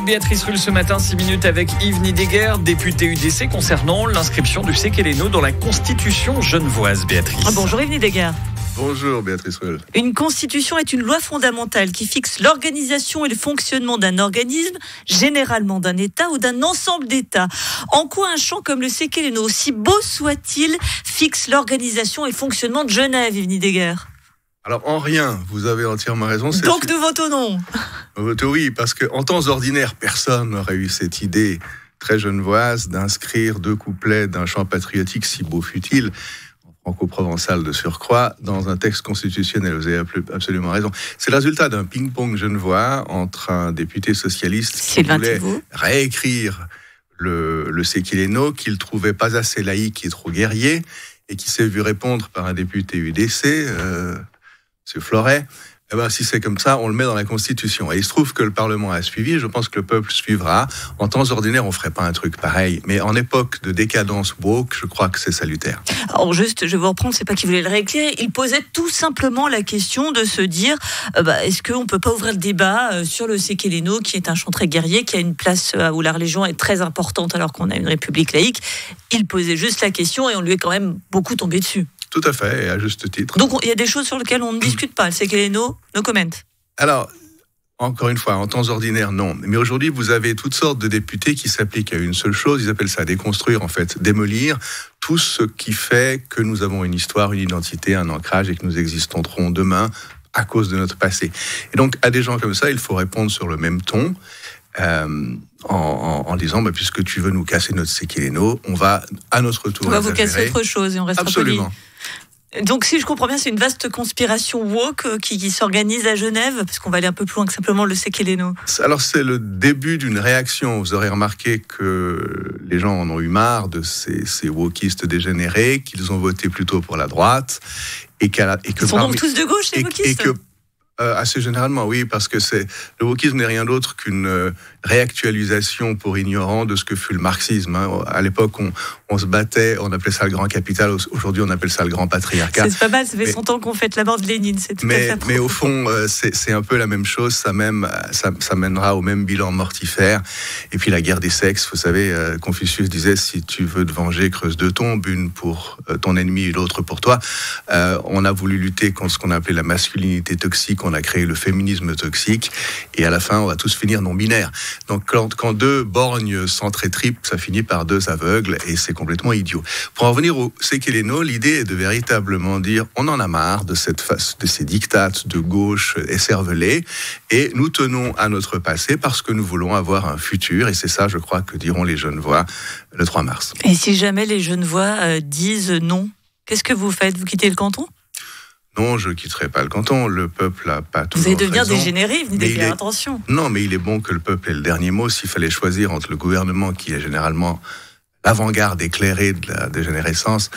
Avec Béatrice Rulle ce matin, 6 minutes avec Yves Nidegger, député UDC, concernant l'inscription du séqueléno dans la Constitution genevoise. Béatrice. Bonjour Yves Nidegger. Bonjour Béatrice Rulle. Une constitution est une loi fondamentale qui fixe l'organisation et le fonctionnement d'un organisme, généralement d'un État ou d'un ensemble d'États. En quoi un chant comme le séqueléno, aussi beau soit-il, fixe l'organisation et le fonctionnement de Genève, Yves Nidegger? Alors en rien, vous avez entièrement raison. Donc nous votons non. Oui, parce qu'en temps ordinaire, personne n'aurait eu cette idée très genevoise d'inscrire 2 couplets d'un chant patriotique, si beau fut-il, franco-provençal de surcroît, dans un texte constitutionnel. Vous avez absolument raison. C'est le résultat d'un ping-pong genevois entre un député socialiste qui voulait réécrire le séqueléno, qu'il trouvait pas assez laïque et trop guerrier, et qui s'est vu répondre par un député UDC, M. Floret. Eh ben, si c'est comme ça, on le met dans la Constitution. Et il se trouve que le Parlement a suivi, je pense que le peuple suivra. En temps ordinaire, on ferait pas un truc pareil. Mais en époque de décadence woke, je crois que c'est salutaire. Alors juste, je vais vous reprendre, c'est pas qu'il voulait le réécrire. Il posait tout simplement la question de se dire, est-ce qu'on peut pas ouvrir le débat sur le séqueléno, qui est un chant très guerrier, qui a une place où la religion est très importante alors qu'on a une république laïque. Il posait juste la question et on lui est quand même beaucoup tombé dessus. Tout à fait, et à juste titre. Donc, il y a des choses sur lesquelles on ne discute pas. Le séqueléno, no comment. Alors, encore une fois, en temps ordinaire, non. Mais aujourd'hui, vous avez toutes sortes de députés qui s'appliquent à une seule chose. Ils appellent ça déconstruire, en fait, démolir tout ce qui fait que nous avons une histoire, une identité, un ancrage et que nous existerons demain à cause de notre passé. Et donc, à des gens comme ça, il faut répondre sur le même ton. En disant, puisque tu veux nous casser notre séqueléno, on va à notre tour. On va vous casser autre chose et on restera poli. Absolument. Donc, si je comprends bien, c'est une vaste conspiration woke qui s'organise à Genève, parce qu'on va aller un peu plus loin que simplement le séqueléno. Alors, c'est le début d'une réaction. Vous aurez remarqué que les gens en ont eu marre de ces wokistes dégénérés, qu'ils ont voté plutôt pour la droite. Ils sont donc tous de gauche, les wokistes ? Assez généralement, oui, parce que le wokisme n'est rien d'autre qu'une réactualisation pour ignorants de ce que fut le marxisme. À l'époque, on se battait, on appelait ça le grand capital, aujourd'hui on appelle ça le grand patriarcat. C'est pas mal, ça fait 100 ans qu'on fête la mort de Lénine, c'est tout à fait mais au fond, c'est un peu la même chose, ça mènera au même bilan mortifère. Et puis la guerre des sexes, vous savez, Confucius disait, si tu veux te venger, creuse 2 tombes, une pour ton ennemi et l'autre pour toi. On a voulu lutter contre ce qu'on a appelé la masculinité toxique, on a créé le féminisme toxique, et à la fin, on va tous finir non-binaires. Donc, quand 2 borgnes s'entretripent, ça finit par 2 aveugles, et c'est complètement idiot. Pour en revenir au séqueléno, l'idée est de véritablement dire, on en a marre de ces dictates de gauche écervelés, et nous tenons à notre passé parce que nous voulons avoir un futur, et c'est ça, je crois, que diront les Genevois le 3 mars. Et si jamais les Genevois disent non, qu'est-ce que vous faites ? Vous quittez le canton ? Non, je ne quitterai pas le canton. Le peuple n'a pas toujours raison. Vous allez devenir raison. dégénéré, vous devez faire attention. Non, mais il est bon que le peuple ait le dernier mot. S'il fallait choisir entre le gouvernement, qui est généralement l'avant-garde éclairée de la dégénérescence,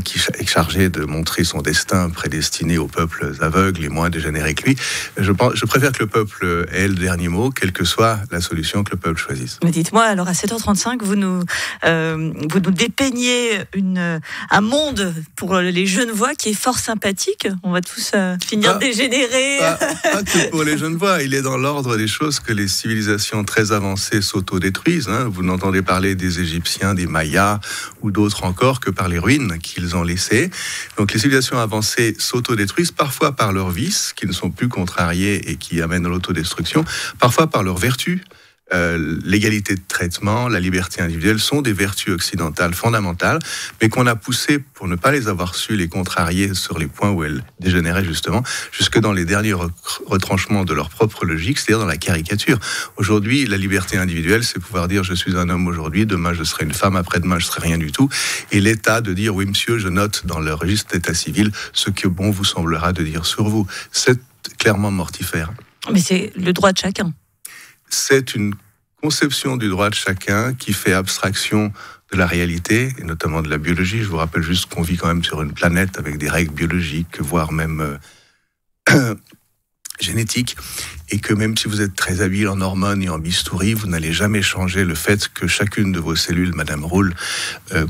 qui est chargé de montrer son destin prédestiné aux peuples aveugles et moins dégénérés que lui, je préfère que le peuple ait le dernier mot, quelle que soit la solution que le peuple choisisse. Mais dites-moi, alors à 7h35, vous nous dépeignez un monde pour les Genevois qui est fort sympathique. On va tous finir dégénérés. Pas que pour les Genevois. Il est dans l'ordre des choses que les civilisations très avancées s'autodétruisent. Vous n'entendez parler des Égyptiens, des Mayas ou d'autres encore que par les ruines qu'ils ont laissées. Donc les civilisations avancées s'autodétruisent parfois par leurs vices, qui ne sont plus contrariés et qui amènent à l'autodestruction, parfois par leurs vertus. L'égalité de traitement, la liberté individuelle sont des vertus occidentales fondamentales, mais qu'on a poussées, pour ne pas les avoir su, les contrarier sur les points où elles dégénéraient justement, jusque dans les derniers retranchements de leur propre logique, c'est-à-dire dans la caricature. Aujourd'hui, la liberté individuelle, c'est pouvoir dire je suis un homme aujourd'hui, demain je serai une femme, après-demain je serai rien du tout, et l'État de dire oui monsieur, je note dans le registre d'état civil ce que bon vous semblera de dire sur vous. C'est clairement mortifère. Mais c'est le droit de chacun. C'est une conception du droit de chacun qui fait abstraction de la réalité, et notamment de la biologie. Je vous rappelle juste qu'on vit quand même sur une planète avec des règles biologiques, voire même génétiques. et que même si vous êtes très habile en hormones et en bistouri, vous n'allez jamais changer le fait que chacune de vos cellules, Madame Roule,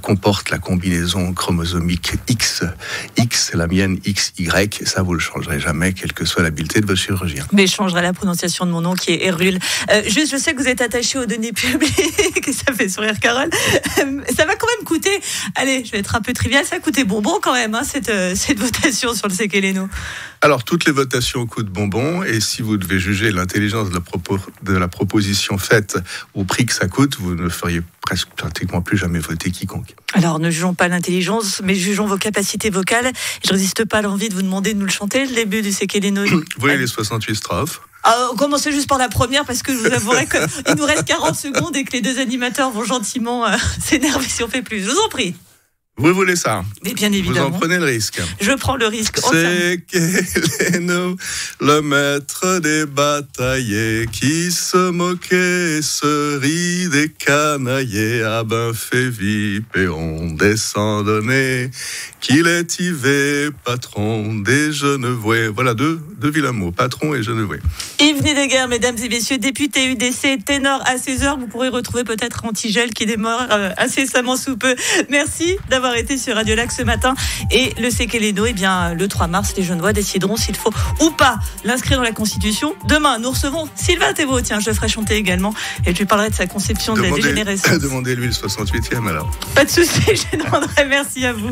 comporte la combinaison chromosomique X. X, c'est la mienne, XY, et ça vous le changerez jamais, quelle que soit l'habileté de votre chirurgien. Mais je changerai la prononciation de mon nom qui est Erul. Juste, je sais que vous êtes attaché aux données publiques, et ça fait sourire Carole. Ça va quand même coûter, allez, je vais être un peu trivial, ça a coûté bonbon quand même, hein, cette votation sur le séqueléno. Alors, toutes les votations coûtent bonbon, et si vous devez juger l'intelligence de la proposition faite au prix que ça coûte, vous ne feriez pratiquement plus jamais voter quiconque. Alors, ne jugeons pas l'intelligence, mais jugeons vos capacités vocales. Je résiste pas à l'envie de vous demander de nous le chanter, le début du séqueléno. Vous voyez les 68 strophes? Commencez juste par la première, parce que je vous avouerai qu'il nous reste 40 secondes et que les deux animateurs vont gentiment s'énerver si on fait plus. Je vous en prie. Vous voulez ça? Mais bien évidemment. Vous en prenez le risque. Je prends le risque. Séquéléno, le maître des bataillers, qui se moquait, se rit des canaillers, a ben fait vipéon descend donner, qu'il est Yvé, patron des Genevois. Voilà deux vilains mots, patron et Genevois. Yves Nidegger, mesdames et messieurs, député UDC, ténor à 16h. Vous pourrez retrouver peut-être Antigel qui démarre incessamment sous peu. Merci d'avoir été sur Radio Lac ce matin. Et le séqueléno, eh bien, le 3 mars, les Genevois décideront s'il faut ou pas l'inscrire dans la Constitution. Demain, nous recevons Sylvain Thébault. Tiens, je le ferai chanter également. Et je lui parlerai de sa conception de la dégénérescence. Demandez-lui le 68e alors. Pas de souci, je demanderai. Merci à vous.